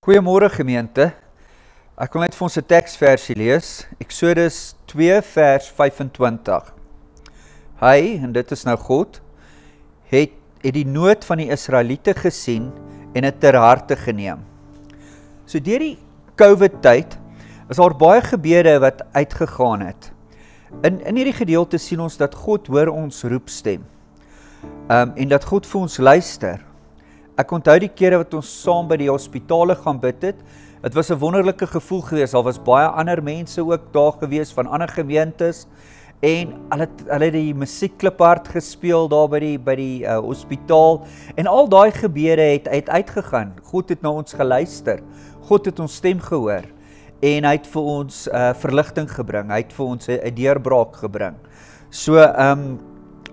Goeiemôre gemeente. Ek wil net vir ons 'n teksversie lees. Eksodus 2 vers 25. Hy, en dit is nou God, het die nood van die Israeliete gesien en dit ter harte geneem. So deur die COVID-tyd is daar baie gebede wat uitgegaan het. In hierdie gedeelte sien ons dat God hoor ons roepstem. En dat God vir ons luister. Ek onthou die kere wat ons saam by die hospitale gaan bid het. Het was 'n wonderlike gevoel gewees. Daar was baie ander mense ook daar gewees van ander gemeentes en hulle het die musiekklip hard gespeel daar by die hospitaal en al daai gebede het uitgegaan. God het na ons geluister. God het ons stem gehoor en hy het vir ons verligting gebring. Hy het vir ons 'n deurbraak gebring. So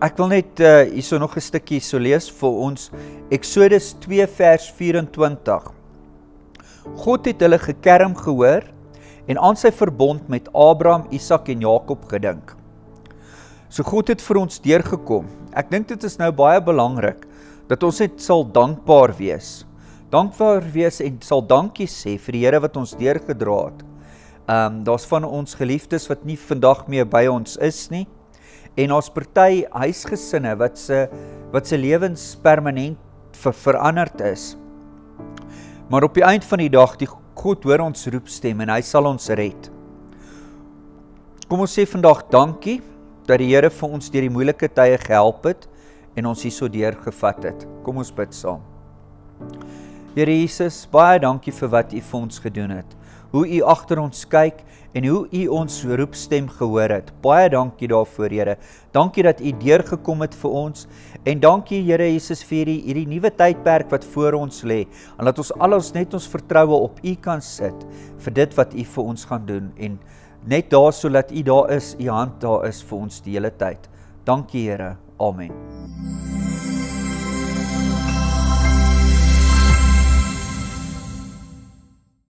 ek wil net hierso nog 'n stukkie so lees vir ons. Eksodus 2 vers 24. God het hulle gekerm gehoor en aan sy verbond met Abraham, Isak en Jakob gedink. So God het vir ons deurgekom. Ek dink dit is nou baie belangrik dat ons net sal dankbaar wees. Dankbaar wees en sal dankie sê vir die Here wat ons deurgedra het. Daar's van ons geliefdes wat nie vandag meer by ons is nie. En ons party huisgesinne wat se lewens permanent veranderd is. Maar op die eind van die dag, die God hoor ons roepstem en hy sal ons red. Kom ons sê vandag dankie dat die Here vir ons deur die moeilike tye gehelp het en ons hierso deurgevat het. Kom ons bid saam. Here Jesus, baie dankie vir wat U vir ons gedoen het. Hoe U agter ons kyk en hoe U ons roepstem gehoor het. Baie dankie daarvoor, Here. Dankie dat U deurgekom het vir ons en dankie, Here Jesus, vir hierdie nuwe tydperk wat voor ons lê. En dat ons alles net ons vertroue op U kan sit vir dit wat U vir ons gaan doen en net daar sodat U daar is, U hand daar is vir ons die hele tyd. Dankie, Here. Amen.